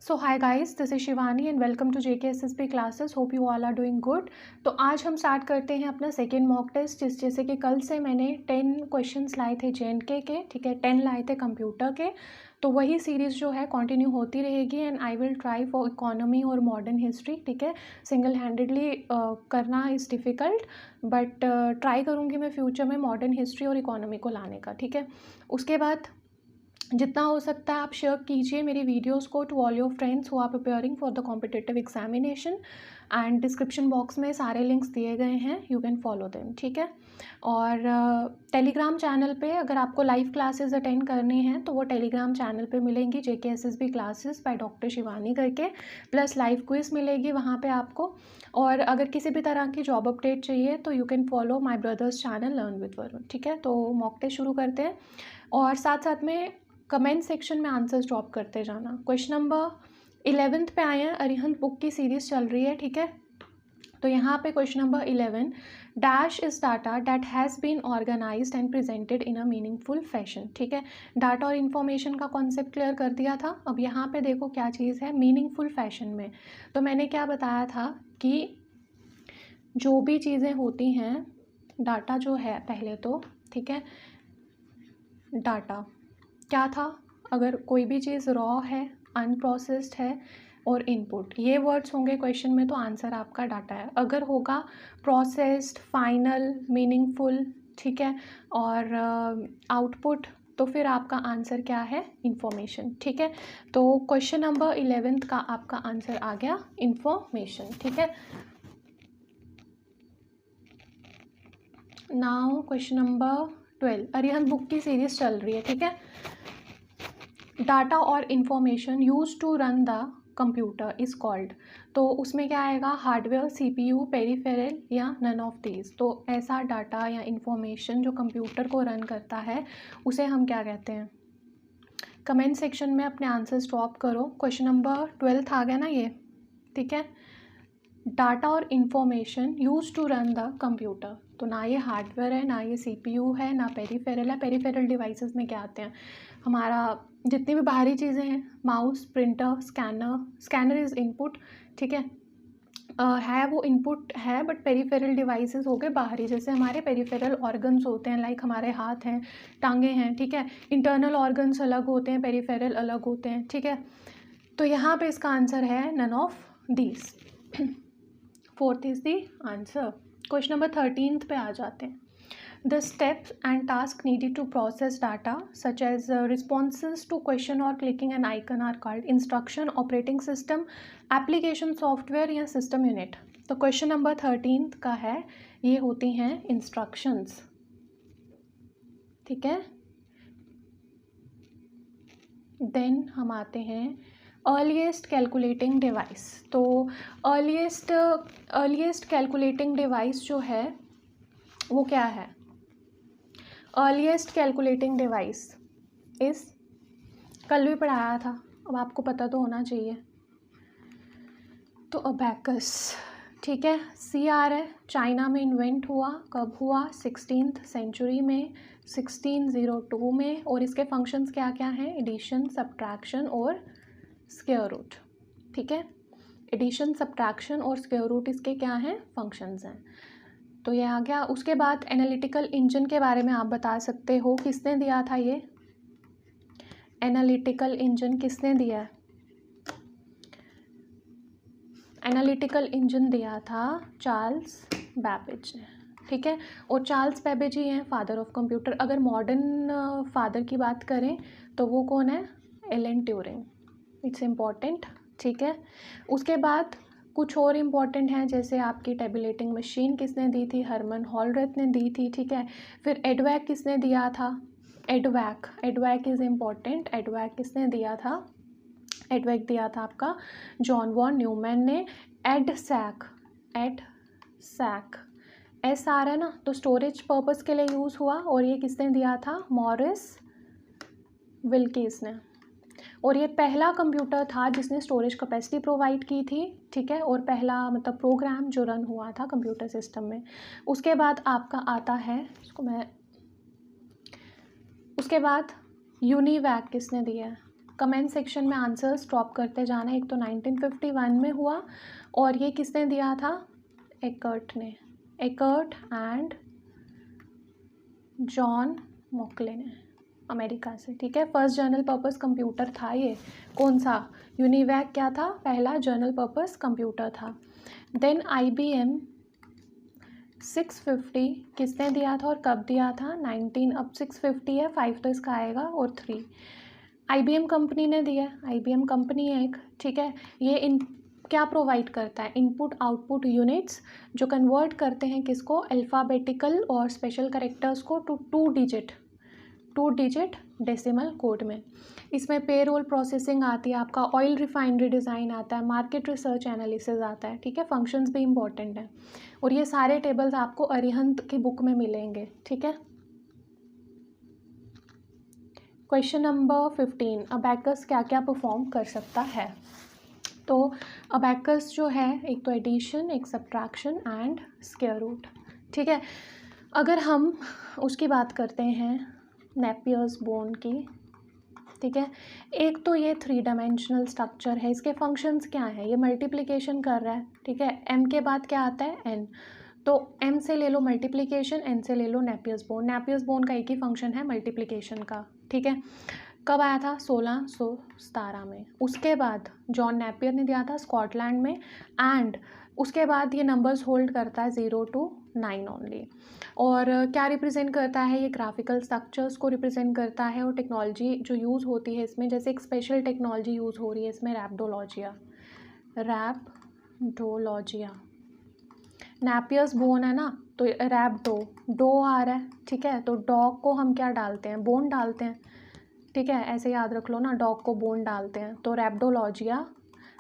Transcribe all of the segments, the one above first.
So hi guys, this is Shivani and welcome to JKSSB classes. Hope you all are doing good. तो आज हम start करते हैं अपना सेकेंड मॉक टेस्ट। जैसे कि कल से मैंने 10 क्वेश्चंस लाए थे JNK के, ठीक है, 10 लाए थे कंप्यूटर के। तो वही सीरीज़ जो है कंटिन्यू होती रहेगी and I will try for economy और मॉडर्न हिस्ट्री, ठीक है। सिंगल हैंडेडली करना इज़ डिफ़िकल्ट, बट ट्राई करूँगी मैं फ्यूचर में मॉडर्न हिस्ट्री और इकोनॉमी को लाने का, ठीक है। उसके बाद जितना हो सकता है आप शेयर कीजिए मेरी वीडियोस को to all your friends who are preparing for the competitive examination. And description box में सारे लिंक्स दिए गए हैं, यू कैन फॉलो देम, ठीक है। और टेलीग्राम चैनल पे अगर आपको लाइव क्लासेस अटेंड करनी हैं तो वो टेलीग्राम चैनल पे मिलेंगी, JKSSB classes by doctor Shivani करके, प्लस लाइव क्विज मिलेगी वहाँ पे आपको। और अगर किसी भी तरह की जॉब अपडेट चाहिए तो you can follow my brothers channel learn with Varun, ठीक है। तो मॉक टेस्ट शुरू करते हैं और साथ साथ में कमेंट सेक्शन में आंसर्स ड्रॉप करते जाना। क्वेश्चन नंबर 11 पे आए हैं, अरिहंत बुक की सीरीज़ चल रही है, ठीक है। तो यहाँ पे question number 11, dash is data that has been organised and presented in a meaningful fashion, ठीक है। डाटा और इन्फॉर्मेशन का कॉन्सेप्ट क्लियर कर दिया था। अब यहाँ पे देखो क्या चीज़ है मीनिंगफुल फैशन में। तो मैंने क्या बताया था कि जो भी चीज़ें होती हैं, डाटा जो है पहले तो, ठीक है, डाटा क्या था, अगर कोई भी चीज़ रॉ है, अनप्रोसेस्ड है और इनपुट, ये वर्ड्स होंगे क्वेश्चन में तो आंसर आपका डाटा है। अगर होगा प्रोसेस्ड, फाइनल, मीनिंगफुल, ठीक है, और आउटपुट, तो फिर आपका आंसर क्या है, इंफॉर्मेशन, ठीक है। तो क्वेश्चन नंबर 11 का आपका आंसर आ गया इंफॉर्मेशन, ठीक है। Now question number 12, Arihant book की सीरीज चल रही है, ठीक है। डाटा और information use to run the computer is called, तो उसमें क्या आएगा, हार्डवेयर, CPU, पेरीफेरल या नन ऑफ दीज। तो ऐसा डाटा या इन्फॉर्मेशन जो कंप्यूटर को रन करता है उसे हम क्या कहते हैं। कमेंट सेक्शन में अपने आंसर्स ड्रॉप करो। क्वेश्चन नंबर 12 आ गया ना ये, ठीक है। डाटा और information use to run the computer, तो ना ये हार्डवेयर है, ना ये CPU है, ना पेरीफेरल है। पेरीफेरल डिवाइसेस में क्या आते हैं, हमारा जितनी भी बाहरी चीज़ें हैं, mouse, printer, scanner is input, ठीक है। है वो इनपुट है, बट पेरीफेरल डिवाइसेस हो गए बाहरी, जैसे हमारे पेरीफेरल ऑर्गन्स होते हैं, लाइक हमारे हाथ हैं, टांगे हैं, ठीक है। इंटरनल ऑर्गन्स अलग होते हैं, पेरीफेरल अलग होते हैं, ठीक है। तो यहाँ पे इसका आंसर है none of these. 4th is the answer. Question number 13 पे आ जाते हैं। The steps and task needed to process data such as responses to question or clicking an icon are called instruction, operating system, application software या system unit। तो question number 13 का है, ये होती हैं इंस्ट्रक्शंस, ठीक है। देन हम आते हैं अर्लीस्ट कैलकुलेटिंग डिवाइस। तो अर्लीस्ट कैलकुलेटिंग डिवाइस जो है वो क्या है, अर्लीस्ट कैलकुलेटिंग डिवाइस इस, कल भी पढ़ाया था, अब आपको पता तो होना चाहिए। तो अबैकस, ठीक है। CR है, चाइना में इन्वेंट हुआ, कब हुआ, 16th सेंचुरी में, 1602 में। और इसके फंक्शंस क्या क्या हैं, एडिशन, सब्ट्रैक्शन और स्क्वायर रूट, ठीक है। एडिशन, सब्ट्रैक्शन और स्क्वायर रूट इसके क्या हैं, फंक्शंस हैं। तो ये आ गया। उसके बाद एनालिटिकल इंजन के बारे में आप बता सकते हो, किसने दिया था ये एनालिटिकल इंजन, किसने दिया है, एनालिटिकल इंजन दिया था चार्ल्स बैबेज ने, ठीक है। और चार्ल्स बैबेज ही हैं फादर ऑफ कंप्यूटर। अगर मॉडर्न फादर की बात करें तो वो कौन है, एलन ट्यूरिंग, इट्स इम्पॉर्टेंट, ठीक है। उसके बाद कुछ और इम्पॉर्टेंट हैं, जैसे आपकी टेबुलेटिंग मशीन किसने दी थी, हरमन हॉलरेथ ने दी थी, ठीक है। फिर एडवैक किसने दिया था, एडवैक इज़ इम्पॉर्टेंट। एडवैक किसने दिया था, एडवैक दिया था आपका जॉन वॉन न्यूमैन ने। एडसैक SR है ना, तो स्टोरेज पर्पस के लिए यूज़ हुआ। और ये किसने दिया था, मॉरिस विल्कीस ने। और ये पहला कंप्यूटर था जिसने स्टोरेज कैपेसिटी प्रोवाइड की थी, ठीक है। और पहला मतलब प्रोग्राम जो रन हुआ था कंप्यूटर सिस्टम में। उसके बाद आपका आता है, उसके बाद यूनिवैक किसने दिया है, कमेंट सेक्शन में आंसर्स ड्रॉप करते जाना। एक तो 1951 में हुआ और ये किसने दिया था, एकर्ट ने, एकर्ट एंड जॉन मोकले ने, अमेरिका से, ठीक है। फर्स्ट जनरल पर्पस कंप्यूटर था ये, कौन सा, यूनिवैक क्या था, पहला जनरल पर्पस कंप्यूटर था। देन IBM 650 किसने दिया था और कब दिया था, 19, अब 650 है, 5 तो इसका आएगा और 3 IBM कंपनी ने दिया है, IBM कंपनी है एक, ठीक है। ये इन क्या प्रोवाइड करता है, इनपुट आउटपुट यूनिट्स जो कन्वर्ट करते हैं किसको, अल्फ़ाबेटिकल और स्पेशल कैरेक्टर्स को टू डिजिट डेसिमल कोड में। इसमें पेरोल प्रोसेसिंग आती है, आपका ऑयल रिफाइनरी डिज़ाइन आता है, मार्केट रिसर्च एनालिसिस आता है, ठीक है। फंक्शंस भी इंपॉर्टेंट हैं और ये सारे टेबल्स आपको अरिहंत की बुक में मिलेंगे, ठीक है। क्वेश्चन नंबर 15, अबैकस क्या क्या परफॉर्म कर सकता है। तो अबैकस जो है, एक तो एडिशन, एक सब्ट्रैक्शन एंड स्क्वायर रूट, ठीक है। अगर हम उसकी बात करते हैं नेपियर्स बोन की, ठीक है, एक तो ये 3 डायमेंशनल स्ट्रक्चर है, इसके फंक्शंस क्या हैं, ये मल्टीप्लिकेशन कर रहा है, ठीक है। m के बाद क्या आता है, n, तो m से ले लो मल्टीप्लिकेशन, n से ले लो नेपियर्स बोन। नेपियर्स बोन का एक ही फंक्शन है मल्टीप्लिकेशन का, ठीक है। कब आया था, 1617 में। उसके बाद जॉन नेपियर ने दिया था स्कॉटलैंड में, एंड उसके बाद ये नंबर्स होल्ड करता है 0 to 9 ओनली। और क्या रिप्रेजेंट करता है, ये ग्राफिकल स्ट्रक्चर्स को रिप्रेजेंट करता है। और टेक्नोलॉजी जो यूज़ होती है इसमें, जैसे एक स्पेशल टेक्नोलॉजी यूज़ हो रही है इसमें, रैप्डोलॉजिया, नेपियर्स बोन है ना, तो रैप्डो, डो आ रहा है, ठीक है। तो डॉग को हम क्या डालते हैं, बोन डालते हैं, ठीक है, ऐसे याद रख लो ना, डॉग को बोन डालते हैं, तो रैप्डोलॉजिया,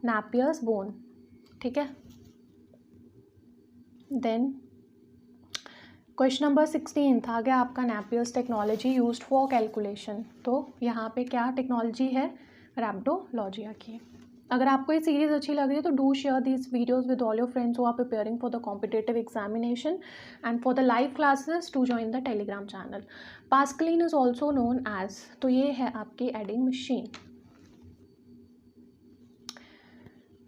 नेपियर्स बोन, ठीक है। देन क्वेश्चन नंबर 16 था गया आपका, Napier's technology used for calculation. तो यहाँ पे क्या टेक्नोलॉजी है, रैप्डोलॉजिया की। अगर आपको ये सीरीज़ अच्छी लग रही है तो do share this videos with all your friends who are preparing for the competitive examination and for the live classes to join the Telegram channel. Pascaline is also known as, तो ये है आपकी adding machine,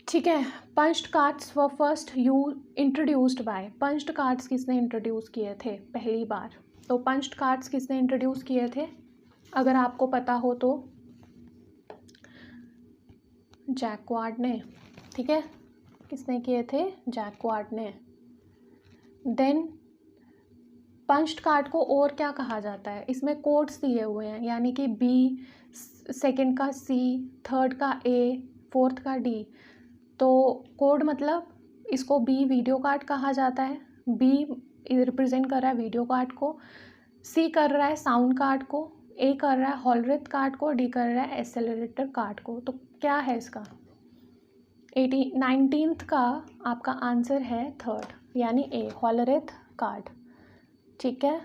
ठीक है। Punched cards were first introduced by, punched cards किसने introduce किए थे पहली बार, तो पंच्ड कार्ड्स किसने इंट्रोड्यूस किए थे, अगर आपको पता हो तो जैक्वार्ड ने, ठीक है, किसने किए थे, जैक्वार्ड ने। देन पंच्ड कार्ड को और क्या कहा जाता है, इसमें कोड्स दिए हुए हैं, यानी कि B, सेकंड का C, थर्ड का A, फोर्थ का D। तो कोड मतलब इसको B वीडियो कार्ड कहा जाता है, B रिप्रेजेंट कर रहा है वीडियो कार्ड को, C कर रहा है साउंड कार्ड को, A कर रहा है हॉलरेथ कार्ड को, D कर रहा है एक्सेलरेटर कार्ड को। तो क्या है इसका, 19th का आपका आंसर है थर्ड, यानी A, हॉलरेथ कार्ड, ठीक है।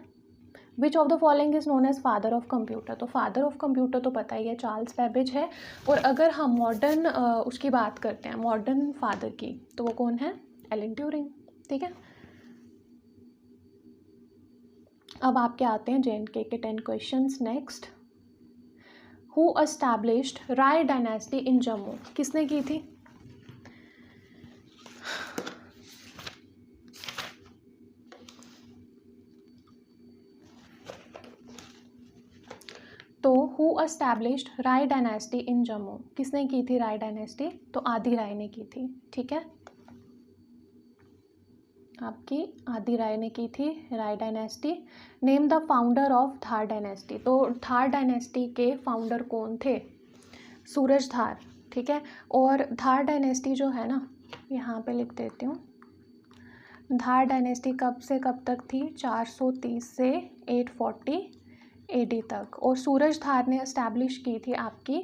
Which of the following is known as father of computer, तो फादर ऑफ कंप्यूटर तो पता ही है, चार्ल्स बेबेज है। और अगर हम मॉडर्न उसकी बात करते हैं, मॉडर्न फादर की, तो वो कौन है, एलन ट्यूरिंग, ठीक है। अब आपके आते हैं JNK के 10 questions. Next, who established Rai dynasty in Jammu, किसने की थी, तो who established Rai dynasty in Jammu, किसने की थी राय डायनेस्टी, तो आदि राय ने की थी, ठीक है। आपकी आदि राय ने की थी Rai dynasty. Name the founder of Thar dynasty, तो थार डायनेस्टी के फाउंडर कौन थे, सूरजधार, ठीक है। और धार डायनेस्टी जो है ना, यहाँ पे लिख देती हूँ, धार डायनेस्टी कब से कब तक थी, 430 से 840 AD तक। और सूरजधार ने एस्टैब्लिश की थी आपकी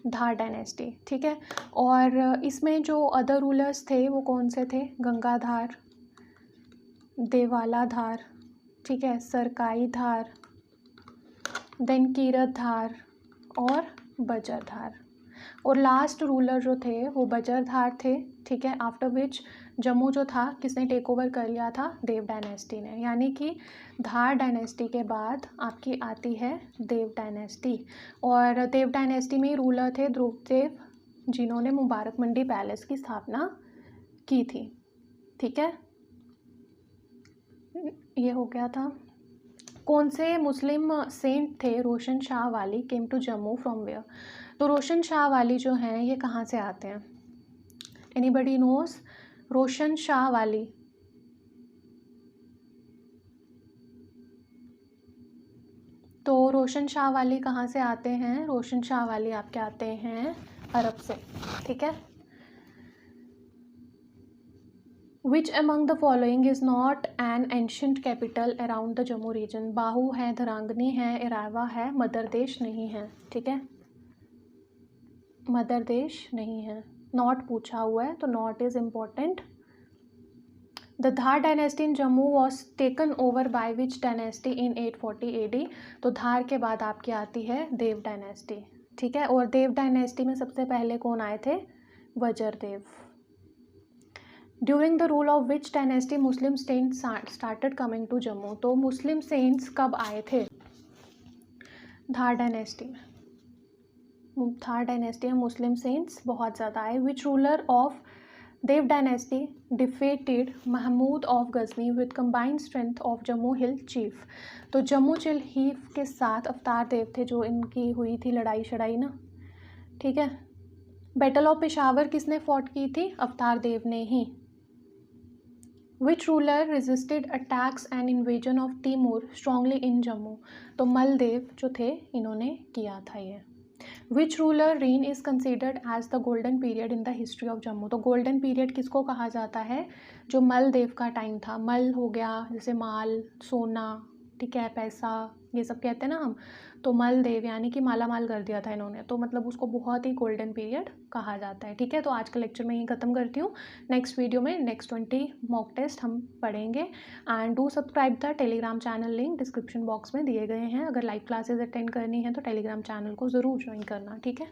धार डायनेस्टी, ठीक है। और इसमें जो अदर रूलर्स थे वो कौन से थे, गंगाधार, देवालाधार, ठीक है, सरकाई धार, देन कीरतधार और बजरधार। और लास्ट रूलर जो थे वो बजरधार थे, ठीक है। आफ्टर विच जम्मू जो था किसने टेक ओवर कर लिया था, देव डायनेस्टी ने। यानी कि धार डायनेस्टी के बाद आपकी आती है देव डायनेस्टी, और देव डायनेस्टी में ही रूलर थे ध्रुवदेव, जिन्होंने मुबारक मंडी पैलेस की स्थापना की थी, ठीक है। ये हो गया था। कौन से मुस्लिम सेंट थे Roshan Shah Wali came to Jammu from where. तो रोशन शाह वाली जो हैं ये कहाँ से आते हैं, एनीबडी नोज रोशन शाह वाली। तो रोशन शाह वाली कहाँ से आते हैं, रोशन शाह वाली आपके आते हैं अरब से, ठीक है। Which among the following is not an ancient capital around the Jammu region? बाहू है, धरांगनी है, इरावा है, मदर देश नहीं है, ठीक है। मदर देश नहीं है, नॉट पूछा हुआ है तो not is important. The Dhar dynasty in Jammu was taken over by which dynasty in 840 AD। तो धार के बाद आपकी आती है देव डायनेस्टी, ठीक है। और देव डायनेस्टी में सबसे पहले कौन आए थे, Vajradev. During the rule of which dynasty Muslim saints started coming to Jammu. तो मुस्लिम सेंट्स कब आए थे, धार डायनेस्टी में। धार डायनेस्टी में मुस्लिम सेंट्स बहुत ज़्यादा आए। Which ruler of Dev dynasty defeated Mahmud of Ghazni with combined strength of Jammu hill chief. तो जम्मू चिल हीफ के साथ अवतार देव थे, जो इनकी हुई थी लड़ाई शड़ाई ना, ठीक है। बैटल ऑफ पेशावर किसने फॉट की थी, अवतार देव ने ही। Which ruler resisted attacks and invasion of Timur strongly in Jammu. तो मलदेव जो थे इन्होंने किया था ये। Which ruler reign is considered as the golden period in the history of Jammu. तो गोल्डन पीरियड किसको कहा जाता है, जो मलदेव का टाइम था। मल हो गया जैसे माल, सोना, ठीक है, पैसा, ये सब कहते हैं ना हम। तो मलदेव यानी कि माला माल कर दिया था इन्होंने, तो मतलब उसको बहुत ही गोल्डन पीरियड कहा जाता है, ठीक है। तो आज का लेक्चर मैं यहीं ख़त्म करती हूँ। नेक्स्ट वीडियो में नेक्स्ट 20 मॉक टेस्ट हम पढ़ेंगे। And do subscribe the Telegram channel, link description box में दिए गए हैं। अगर लाइव क्लासेज अटेंड करनी है तो टेलीग्राम चैनल को ज़रूर ज्वाइन करना, ठीक है।